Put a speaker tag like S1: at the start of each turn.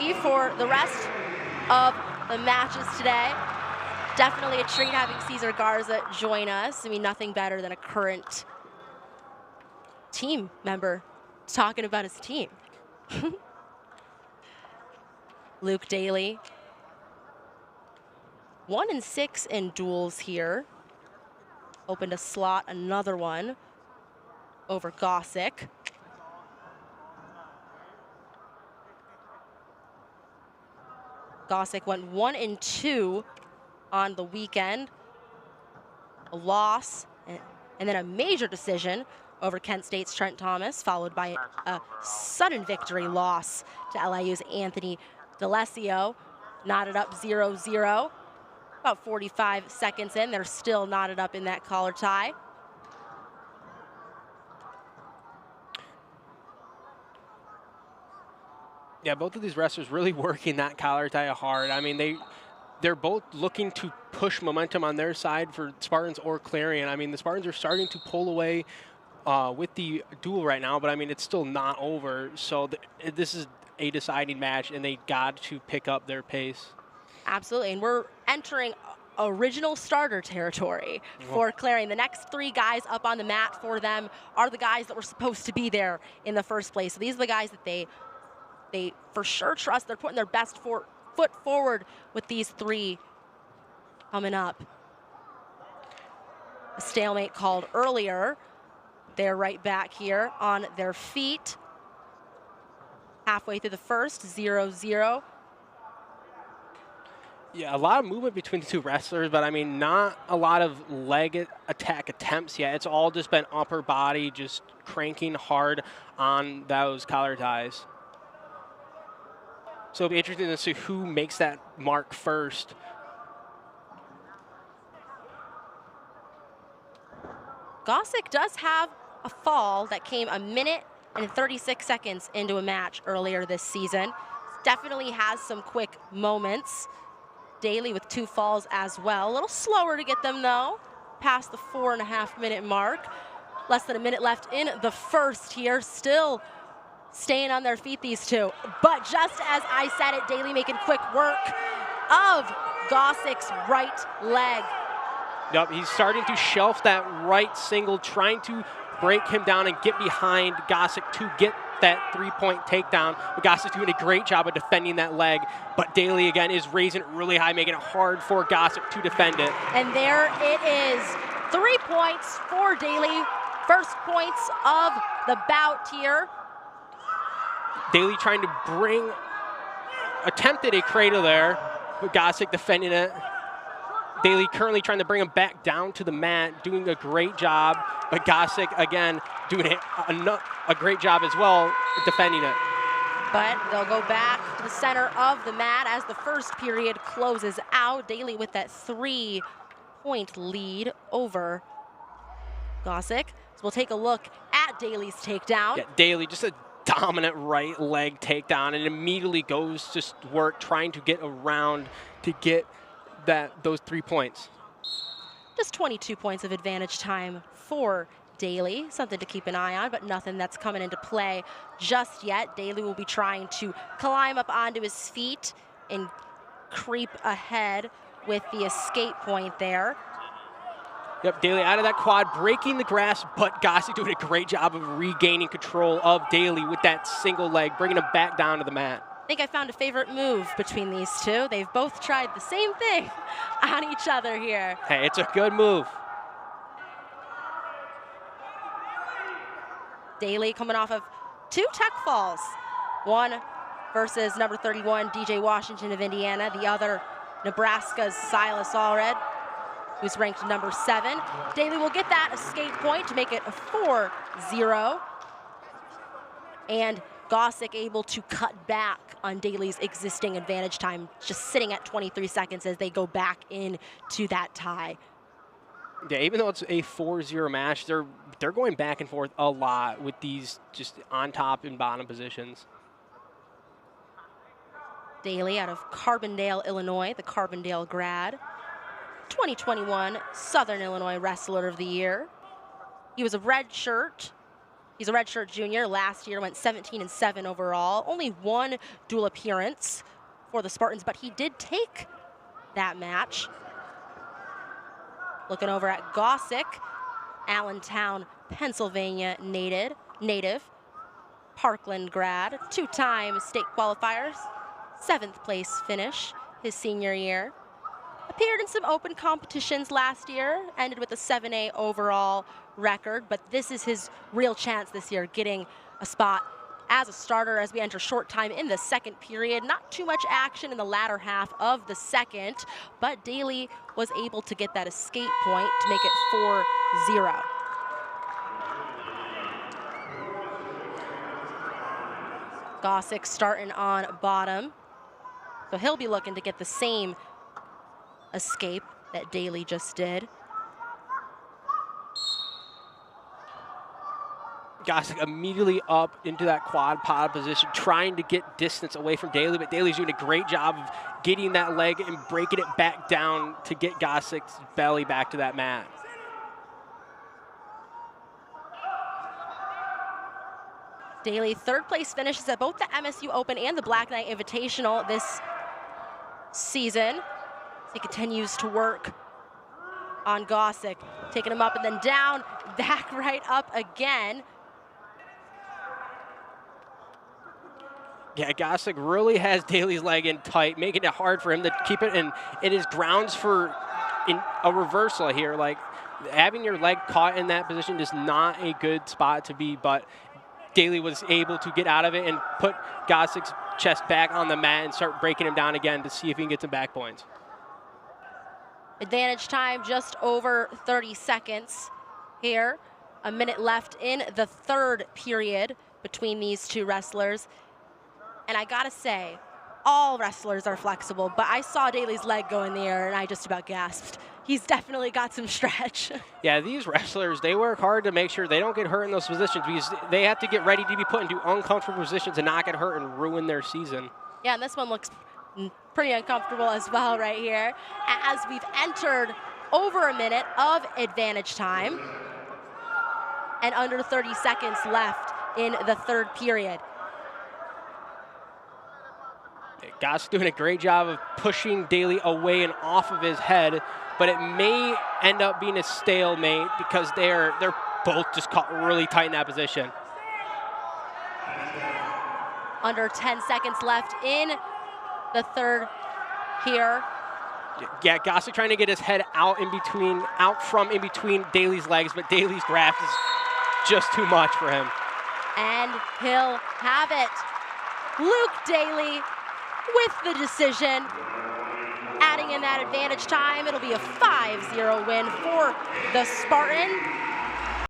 S1: be for the rest of the matches today. Definitely a treat having Cesar Garza join us. I mean, nothing better than a current team member talking about his team. Luke Daly, 1-6 in duels here. Opened a slot, another one over Gacek. Gacek went 1-2 on the weekend. A loss and then a major decision over Kent State's Trent Thomas, followed by a sudden victory loss to LIU's Anthony D'Alessio. Knotted up 0-0. About 45 seconds in, they're still knotted up in that collar tie.
S2: Yeah, both of these wrestlers really working that collar tie hard. I mean, they're both looking to push momentum on their side for Spartans or Clarion. I mean, the Spartans are starting to pull away with the duel right now, but I mean, it's still not over. So this is a deciding match, and they got to pick up their pace.
S1: Absolutely, and we're entering original starter territory for Clarion. The next three guys up on the mat for them are the guys that were supposed to be there in the first place. So these are the guys that they for sure trust. They're putting their best foot forward with these three coming up. A stalemate called earlier. They're right back here on their feet. Halfway through the first, 0-0.
S2: Yeah, a lot of movement between the two wrestlers, but I mean, not a lot of leg attack attempts yet. It's all just been upper body, just cranking hard on those collar ties. So it'll be interesting to see who makes that mark first.
S1: Gacek does have a fall that came a minute and 36 seconds into a match earlier this season. Definitely has some quick moments. Daly with 2 falls as well. A little slower to get them though, past the 4.5-minute mark. Less than a minute left in the first here. Still staying on their feet, these two. But just as I said it, Daly making quick work of Gacek's right leg.
S2: Yep, he's starting to shelf that right single, trying to break him down and get behind Gacek to get that 3-point takedown. But Gacek's doing a great job of defending that leg. But Daly, again, is raising it really high, making it hard for Gacek to defend it.
S1: And there it is. 3 points for Daly. First points of the bout here.
S2: Daly trying to attempted a cradle there, but Gacek defending it. Daly currently trying to bring him back down to the mat, doing a great job, but Gacek, again, doing a great job as well, defending it.
S1: But they'll go back to the center of the mat as the first period closes out. Daly with that 3-point lead over Gacek. So we'll take a look at Daly's takedown.
S2: Yeah, Daly, just a dominant right leg takedown, and immediately goes to work trying to get around to get those 3 points.
S1: Just 22 points of advantage time for Daly. Something to keep an eye on, but nothing that's coming into play just yet. Daly will be trying to climb up onto his feet and creep ahead with the escape point there.
S2: Yep, Daly out of that quad, breaking the grass, but Gacek doing a great job of regaining control of Daly with that single leg, bringing him back down to the mat.
S1: I think I found a favorite move between these two. They've both tried the same thing on each other here.
S2: Hey, it's a good move.
S1: Daly coming off of 2 tech falls. One versus number 31, DJ Washington of Indiana. The other, Nebraska's Silas Allred, who's ranked number 7. Daly will get that escape point to make it a 4-0. And Gacek able to cut back on Daly's existing advantage time, just sitting at 23 seconds as they go back into that tie.
S2: Yeah, even though it's a 4-0 match, they're going back and forth a lot with these just on top and bottom positions.
S1: Daly out of Carbondale, Illinois, the Carbondale grad. 2021 Southern Illinois Wrestler of the Year. He was a red shirt He's a redshirt junior. Last year went 17-7 overall. Only one dual appearance for the Spartans, but he did take that match. Looking over at Gacek, Allentown, Pennsylvania native, Parkland grad, two-time state qualifiers, 7th place finish his senior year. Appeared in some open competitions last year, ended with a 7A overall record, but this is his real chance this year, getting a spot as a starter as we enter short time in the second period. Not too much action in the latter half of the second, but Daly was able to get that escape point to make it 4-0. Gacek starting on bottom, so he'll be looking to get the same escape that Daly just did.
S2: Gacek immediately up into that quad pod position, trying to get distance away from Daly, but Daly's doing a great job of getting that leg and breaking it back down to get Gacek's belly back to that mat.
S1: Daly, 3rd place finishes at both the MSU Open and the Black Knight Invitational this season. He continues to work on Gacek, taking him up and then down, back right up again.
S2: Yeah, Gacek really has Daly's leg in tight, making it hard for him to keep it, and it is grounds for a reversal here. Like, having your leg caught in that position is not a good spot to be, but Daly was able to get out of it and put Gacek's chest back on the mat and start breaking him down again to see if he can get some back points.
S1: Advantage time just over 30 seconds here. A minute left in the 3rd period between these two wrestlers. And I gotta say, all wrestlers are flexible, but I saw Daly's leg go in the air and I just about gasped. He's definitely got some stretch.
S2: Yeah, these wrestlers, they work hard to make sure they don't get hurt in those positions because they have to get ready to be put into uncomfortable positions and not get hurt and ruin their season.
S1: Yeah, and this one looks pretty uncomfortable as well right here, as we've entered over a minute of advantage time and under 30 seconds left in the 3rd period.
S2: Gacek doing a great job of pushing Daly away and off of his head, but it may end up being a stalemate because they're both just caught really tight in that position.
S1: Under 10 seconds left in the 3rd here.
S2: Yeah, Gacek trying to get his head out from in between Daly's legs, but Daly's grasp is just too much for him.
S1: And he'll have it. Luke Daly with the decision. Adding in that advantage time, it'll be a 5-0 win for the Spartan.